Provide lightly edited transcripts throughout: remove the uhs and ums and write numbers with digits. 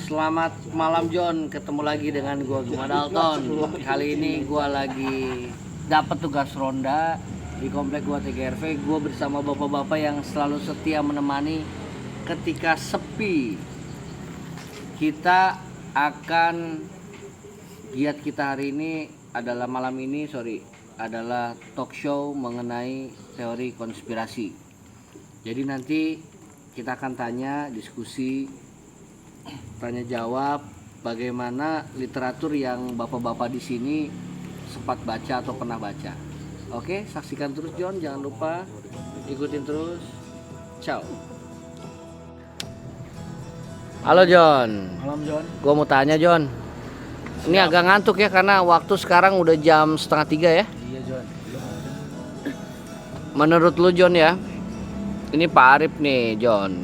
Selamat malam John, ketemu lagi dengan gua Dalton. Kali ini gua lagi dapat tugas ronda di komplek gua TGRV. Gua bersama bapak-bapak yang selalu setia menemani ketika sepi. Kita akan giat kita hari ini adalah adalah talk show mengenai teori konspirasi. Jadi nanti kita akan diskusi, tanya jawab bagaimana literatur yang bapak-bapak di sini sempat baca atau pernah baca. Oke, saksikan terus John, jangan lupa ikutin terus. Ciao. Halo John. Malam John. Gua mau tanya John. Ini agak ngantuk ya karena waktu sekarang udah jam 2:30 ya. Iya John. Menurut lu John ya, ini Pak Arif nih John,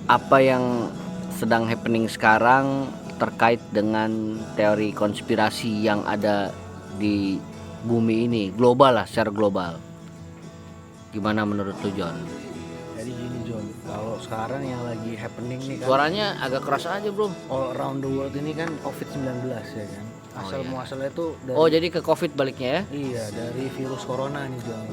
apa yang sedang happening sekarang terkait dengan teori konspirasi yang ada di bumi ini, global lah, secara global. Gimana menurut lu John? Jadi gini John, kalau sekarang yang lagi happening nih kan, Suaranya agak keras aja bro. all around the world ini kan COVID-19 ya kan. Asal iya. muasalnya itu dari, Oh jadi ke COVID baliknya ya? iya, dari virus corona nih John.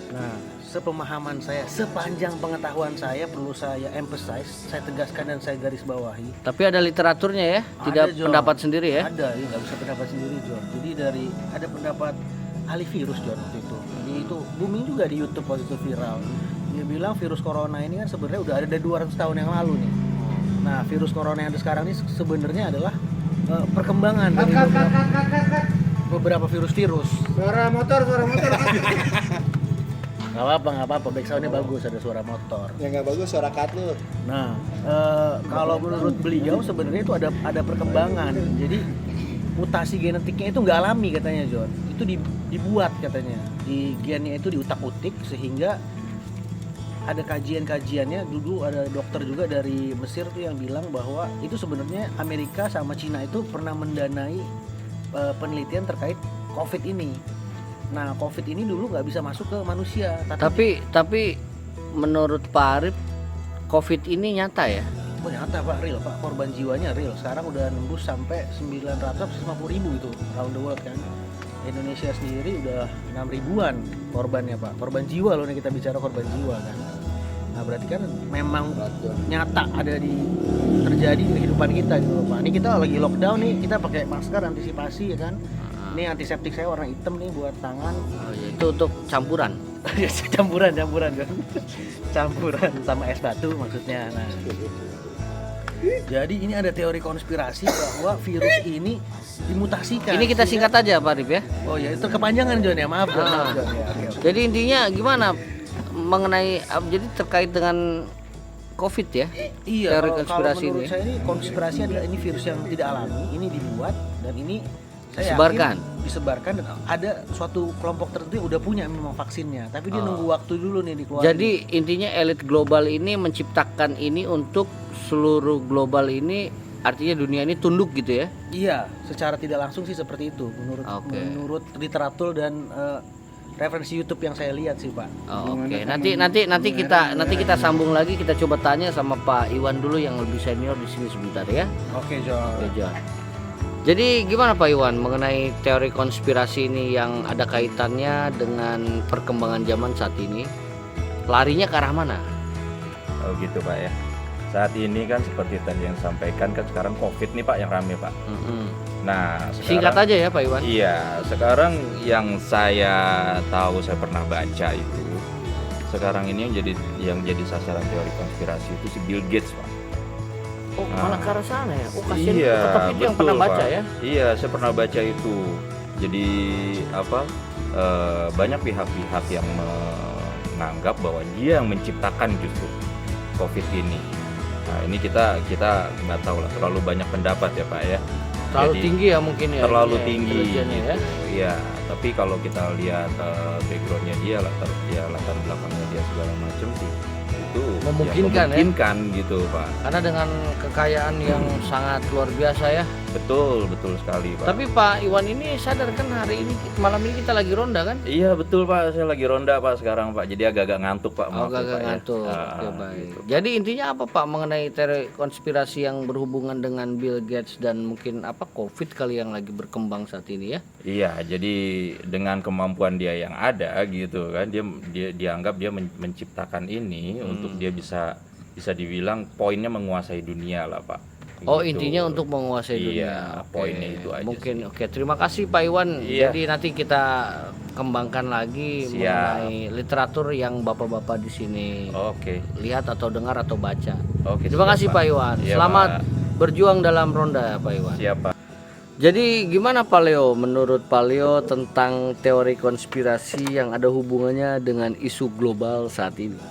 Nah, sepemahaman saya, sepanjang pengetahuan saya, perlu saya emphasize, saya tegaskan dan saya garis bawahi. Tapi ada literaturnya ya, tidak Ada, John. pendapat sendiri ya? Ada, ya nggak bisa pendapat sendiri John. Jadi ada pendapat ahli virus John waktu itu. Jadi itu booming juga di YouTube waktu itu viral. Dia bilang virus corona ini kan sebenarnya udah ada dari 200 tahun yang lalu nih. Nah, virus corona yang ada sekarang ini sebenarnya adalah perkembangan dari beberapa virus-virus. Suara motor. Gak apa-apa, backsoundnya bagus, ada suara motor. Yang nggak bagus suara katlut. Nah, kalau menurut beliau sebenarnya itu ada perkembangan. Jadi mutasi genetiknya itu nggak alami katanya John. Itu dibuat katanya. Di gennya itu diutak-utik sehingga ada kajian-kajiannya. Dulu ada dokter juga dari Mesir tuh yang bilang bahwa itu sebenarnya Amerika sama Cina itu pernah mendanai penelitian terkait COVID ini. Nah, COVID ini dulu nggak bisa masuk ke manusia. Tapi menurut Pak Arif, COVID ini nyata ya? Oh, nyata Pak, real Pak, korban jiwanya real. Sekarang udah nembus sampai 950.000 itu around the world kan. Indonesia sendiri udah 6.000-an korbannya Pak. Korban jiwa loh nih, kita bicara korban jiwa kan. Nah, berarti kan memang nyata terjadi di kehidupan kita gitu loh Pak. Ini kita lagi lockdown nih, kita pakai masker antisipasi ya kan. Ini antiseptik saya warna hitam nih buat tangan. Oh, ya, itu untuk campuran. campuran kan. Campuran sama es batu maksudnya. Nah. Jadi ini ada teori konspirasi bahwa virus ini dimutasikan. Ini kita singkat aja Pak Arif ya. Oh ya, itu kepanjangan John ya, maaf John. Ya, okay. Jadi intinya gimana mengenai jadi terkait dengan COVID ya? Iya, teori kalau konspirasi menurut ini. saya ini konspirasi adalah ini virus yang tidak alami, ini dibuat dan ini saya disebarkan dan ada suatu kelompok tertentu yang udah punya memang vaksinnya, tapi dia nunggu waktu dulu nih dikeluarin. Jadi intinya elit global ini menciptakan ini untuk seluruh global ini, artinya dunia ini tunduk gitu ya? Iya, secara tidak langsung sih seperti itu menurut literatur dan referensi YouTube yang saya lihat sih Pak. Oh, Oke. Nanti kita sambung lagi, kita coba tanya sama Pak Iwan dulu yang lebih senior di sini sebentar ya. Oke John. Oke, John. Jadi gimana Pak Iwan mengenai teori konspirasi ini yang ada kaitannya dengan perkembangan zaman saat ini? Larinya ke arah mana? Oh gitu Pak ya. Saat ini kan seperti tadi yang sampaikan kan sekarang COVID nih Pak yang rame Pak. Nah sekarang, Singkat aja ya Pak Iwan. Iya, sekarang yang saya tahu, saya pernah baca itu, sekarang ini yang jadi sasaran teori konspirasi itu si Bill Gates Pak. Oh malah ke arah sana ya? Oh kasihan, Iya, tapi itu yang betul, pernah baca Pak. ya? Iya, saya pernah baca itu. Jadi banyak pihak-pihak yang menganggap bahwa dia yang menciptakan justru COVID ini. Nah ini kita nggak tahu lah, terlalu banyak pendapat ya Pak ya. Terlalu Jadi, tinggi ya mungkin ya? terlalu ini tinggi intelijennya gitu. Ya, tapi kalau kita lihat backgroundnya dia, latar belakangnya dia segala macam sih, itu Memungkinkan ya? memungkinkan gitu Pak. Karena dengan kekayaan yang sangat luar biasa ya. Betul sekali Pak. Tapi Pak Iwan ini sadar kan hari ini malam ini kita lagi ronda kan? Iya betul Pak, saya lagi ronda Pak sekarang Pak, jadi agak-agak ngantuk Pak. Oh, maaf ya, agak Pak, ya. ngantuk. Ah, Oke, baik. gitu. Jadi intinya apa Pak mengenai teori konspirasi yang berhubungan dengan Bill Gates dan mungkin apa COVID kali yang lagi berkembang saat ini ya? Iya, jadi dengan kemampuan dia yang ada gitu kan, dia dianggap dia menciptakan ini untuk dia bisa dibilang poinnya menguasai dunia lah Pak. Oh, Gitu. intinya untuk menguasai Iya, dunia. Oke. poinnya itu aja Mungkin oke, terima kasih Pak Iwan. Iya. Jadi nanti kita kembangkan lagi Siap. mengenai literatur yang Bapak-bapak di sini Oke. lihat atau dengar atau baca. Oke. Terima siap, kasih Pak Iwan. Iya, Selamat Pak. berjuang dalam ronda Pak Iwan. Siap Pak. Jadi gimana Pak Leo? Menurut Pak Leo tentang teori konspirasi yang ada hubungannya dengan isu global saat ini?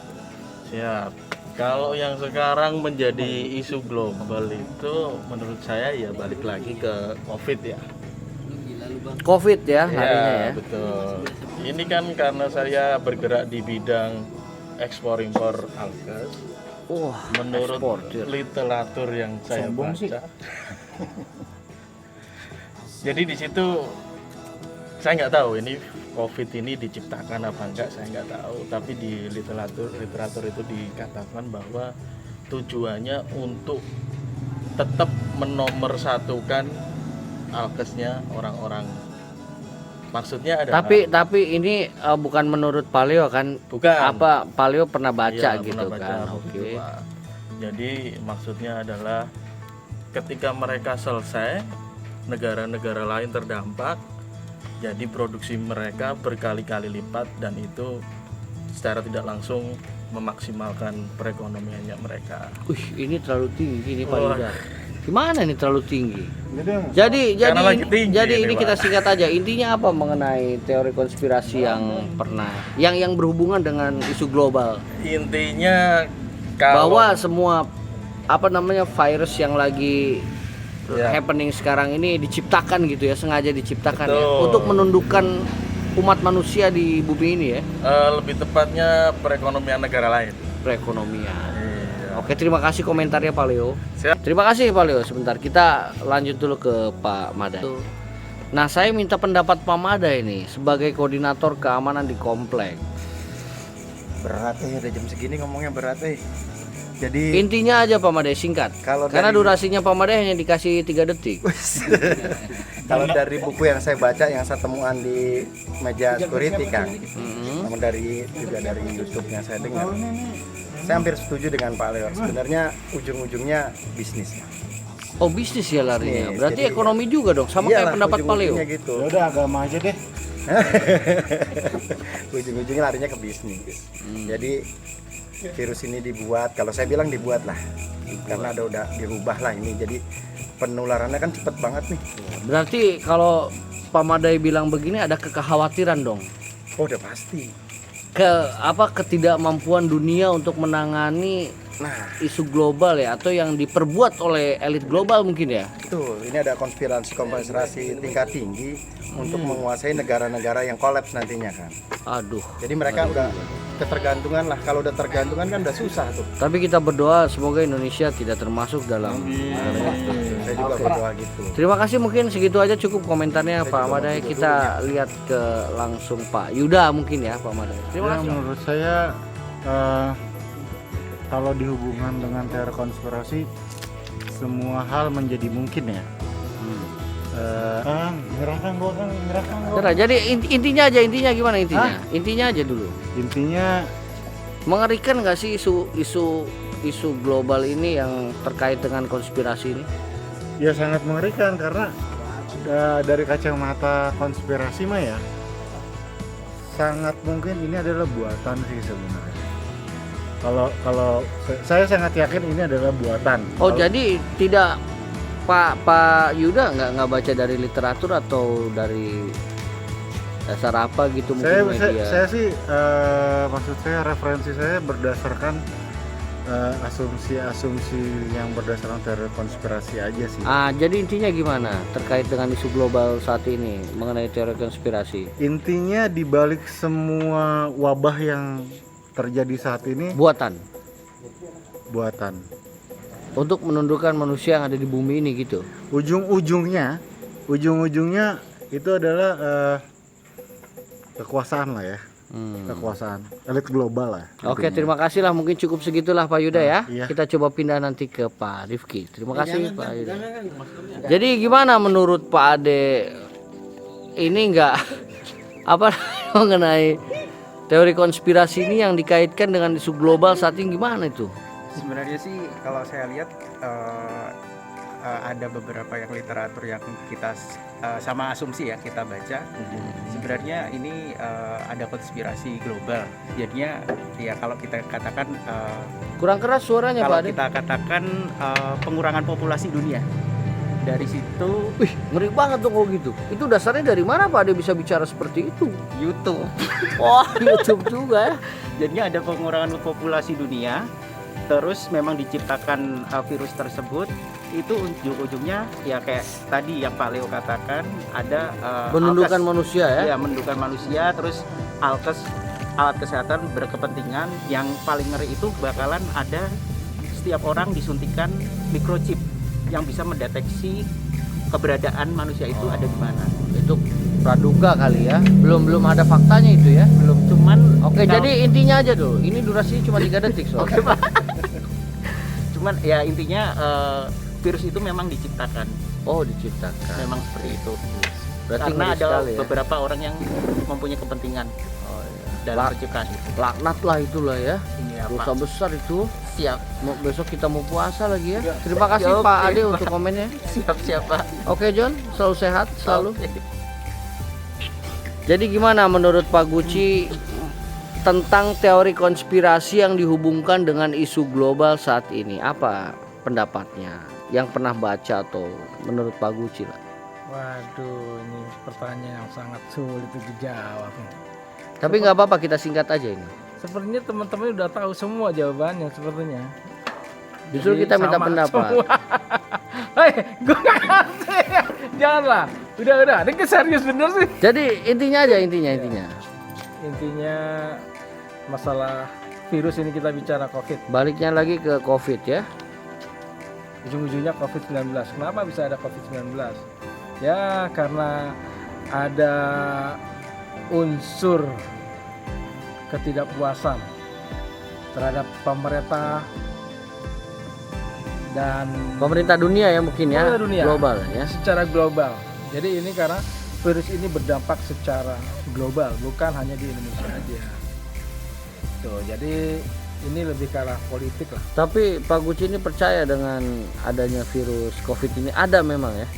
Siap. Kalau yang sekarang menjadi isu global itu menurut saya ya balik lagi ke COVID ya. COVID ya harinya ya. Betul. Ini kan karena saya bergerak di bidang ekspor impor alkes. Wah, Menurut eksportir. literatur yang saya baca. Jadi di situ saya nggak tahu ini COVID ini diciptakan apa enggak, saya nggak tahu. Tapi di literatur itu dikatakan bahwa tujuannya untuk tetap menomorsatukan alkesnya orang-orang. Maksudnya ada Tapi ini bukan menurut Pak Leo kan? bukan Apa Pak Leo pernah baca Iya, gitu pernah baca kan? begitu, Oke. Pak. Jadi maksudnya adalah ketika mereka selesai, negara-negara lain terdampak, jadi produksi mereka berkali-kali lipat dan itu secara tidak langsung memaksimalkan perekonomiannya mereka. Ini terlalu tinggi nih Pak Wah. Yuda. Gimana nih terlalu tinggi? Karena lagi tinggi jadi ini ini, kita Pak. singkat aja. Intinya apa mengenai teori konspirasi yang pernah yang berhubungan dengan isu global? Intinya kalau Bahwa semua apa namanya virus yang lagi Ya. happening sekarang ini diciptakan gitu ya, sengaja diciptakan ya Betul. untuk menundukkan umat manusia di bumi ini ya, lebih tepatnya perekonomian negara lain. perekonomian. Iya. Oke, terima kasih komentarnya Pak Leo. Siap. Terima kasih Pak Leo. Sebentar kita lanjut dulu ke Pak Mada. Nah, saya minta pendapat Pak Mada ini sebagai koordinator keamanan di komplek. Berat udah jam segini ngomongnya berat Jadi Intinya aja Pak Mada singkat. Kalau Karena dari- durasinya Pak Mada hanya dikasih 3 detik. kalau dari buku yang saya baca yang saya temukan di meja security kan, namun juga dari YouTube-nya saya dengar, saya hampir setuju dengan Pak Leo. Sebenarnya ujung-ujungnya bisnis. Oh, bisnis ya larinya. Bisnis, Berarti jadi- ekonomi juga dong, sama kayak Iyalah, pendapat Pak Leo. ujung-ujungnya gitu. Udah agama aja deh. Ujung-ujungnya larinya ke bisnis. Jadi virus ini dibuat, kalau saya bilang dibuat lah, karena udah dirubah lah ini. Jadi penularannya kan cepet banget nih. Berarti kalau Pak Madai bilang begini ada kekhawatiran dong. Oh udah pasti. Ketidakmampuan dunia untuk menangani Nah isu global ya, atau yang diperbuat oleh elit global mungkin ya. betul, ini ada konspirasi tingkat tinggi untuk menguasai negara-negara yang kolaps nantinya kan. Aduh. Jadi mereka udah ketergantungan lah. Kalau udah tergantungan kan udah susah tuh. Tapi kita berdoa semoga Indonesia tidak termasuk dalam. Saya juga berdoa gitu. Terima kasih, mungkin segitu aja cukup komentarnya Pak Madai. Kita lihat ke langsung Pak Yuda mungkin ya Pak Madai. Terima Ya, kasih. menurut saya kalau dihubungkan dengan teori konspirasi semua hal menjadi mungkin ya. Nyerahkan gua. Nah, jadi intinya gimana intinya? Intinya aja dulu. Intinya Mengerikan nggak sih isu global ini yang terkait dengan konspirasi ini? ya sangat mengerikan karena dari kacamata konspirasi mah ya sangat mungkin ini adalah buatan sih sebenarnya. Kalau saya sangat yakin ini adalah buatan. Oh, jadi tidak Pak Yuda nggak baca dari literatur atau dari dasar apa gitu mungkin media? Saya sih maksud saya referensi saya berdasarkan asumsi yang berdasarkan teori konspirasi aja sih. Jadi intinya gimana terkait dengan isu global saat ini mengenai teori konspirasi? Intinya di balik semua wabah yang terjadi saat ini Buatan. untuk menundukkan manusia yang ada di bumi ini gitu. ujung-ujungnya itu adalah kekuasaan lah ya. Kekuasaan elit global lah. Oke, terima kasih lah, mungkin cukup segitulah Pak Yuda ya. Iya. Kita coba pindah nanti ke Pak Rifki. Terima kasih Pak Yuda. Jadi gimana menurut Pak Ade, ini enggak apa mengenai teori konspirasi ini yang dikaitkan dengan isu global saat ini, gimana itu? Sebenarnya sih kalau saya lihat ada beberapa yang literatur yang kita sama asumsi ya kita baca. Sebenarnya ini ada konspirasi global. Jadinya ya kalau kita katakan Kurang keras suaranya Pak kalau Ade. kita katakan pengurangan populasi dunia. Dari situ Wih, ngeri banget tuh kalau gitu. Itu dasarnya dari mana Pak Ade bisa bicara seperti itu? YouTube. Wah, YouTube juga ya. Jadinya ada pengurangan populasi dunia. Terus memang diciptakan virus tersebut, itu ujung-ujungnya ya kayak tadi yang Pak Leo katakan, ada Menundukkan alkes. manusia ya. Ya, menundukkan manusia. Terus alkes, alat kesehatan berkepentingan. Yang paling ngeri itu bakalan ada setiap orang disuntikan microchip yang bisa mendeteksi keberadaan manusia itu ada di mana. Itu praduga kali ya. Belum ada faktanya itu ya. Belum, cuman Oke, kalau- jadi intinya aja dulu. Ini durasinya cuma 3 detik soalnya. Oke, Pak. Cuman ya intinya virus itu memang diciptakan, Oh, diciptakan. memang seperti itu. Berarti Karena ngeri ada sekali ya. beberapa orang yang mempunyai kepentingan Oh, iya. dalam penciptaan itu. Laknat lah itulah ya. Iya, Dosa Pak. besar itu. Siap, Besok kita mau puasa lagi ya. Terima kasih Oke, Pak Ade Pak. untuk komennya. siap Pak. Oke John, selalu sehat selalu. Oke. Jadi gimana menurut Pak Guci tentang teori konspirasi yang dihubungkan dengan isu global saat ini? Apa pendapatnya? Yang pernah baca atau menurut Pak Guci lah? Waduh, ini pertanyaan yang sangat sulit untuk dijawab. Tapi nggak apa-apa, kita singkat aja ini. Sepertinya teman-teman udah tahu semua jawabannya sepertinya. Justru Jadi kita minta sama pendapat. semua. Hei, gue nggak ngerti. Janganlah. Udah. Ini serius bener sih. Jadi intinya aja, intinya. Intinya masalah virus ini kita bicara COVID. Baliknya lagi ke COVID ya. Ujung-ujungnya COVID-19. Kenapa bisa ada COVID-19? Ya karena ada unsur ketidakpuasan terhadap pemerintah dan Pemerintah dunia ya mungkin ya, Pemerintah dunia. global ya. secara global. Jadi ini karena virus ini berdampak secara global, bukan hanya di Indonesia aja. Tuh, jadi ini lebih ke arah politik lah. Tapi Pak Guci ini percaya dengan adanya virus COVID ini? Ada memang ya?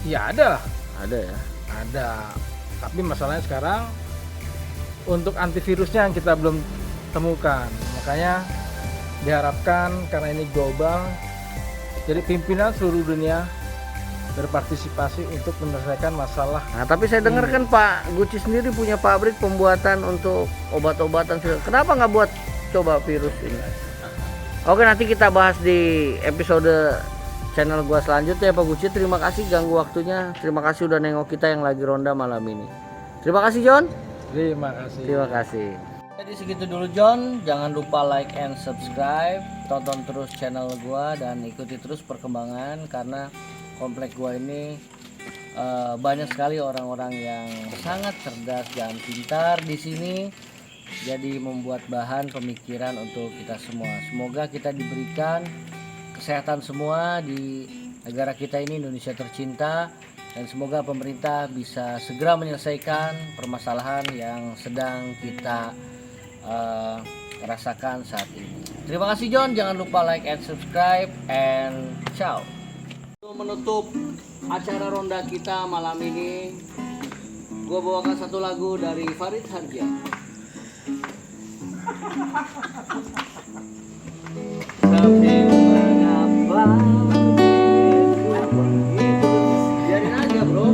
Ya ada lah, Ada ya. ada. Tapi masalahnya sekarang untuk antivirusnya yang kita belum temukan. Makanya diharapkan karena ini global, jadi pimpinan seluruh dunia berpartisipasi untuk menyelesaikan masalah. Nah, tapi saya dengar kan Pak Guci sendiri punya pabrik pembuatan untuk obat-obatan. Kenapa nggak buat coba virus ini? Oke, nanti kita bahas di episode channel gua selanjutnya ya Pak Guci. Terima kasih ganggu waktunya. Terima kasih udah nengok kita yang lagi ronda malam ini. Terima kasih John. Terima kasih. Terima kasih. Jadi segitu dulu John. Jangan lupa like and subscribe. Tonton terus channel gua dan ikuti terus perkembangan karena komplek gua ini banyak sekali orang-orang yang sangat cerdas dan pintar di sini. Jadi membuat bahan pemikiran untuk kita semua. Semoga kita diberikan kesehatan semua di negara kita ini, Indonesia tercinta, dan semoga pemerintah bisa segera menyelesaikan permasalahan yang sedang kita rasakan saat ini. Terima kasih John, jangan lupa like and subscribe and ciao. Menutup acara ronda kita malam ini, gua bawakan satu lagu dari Farid Harja. Tapi mengapa begitu? Biarin aja bro.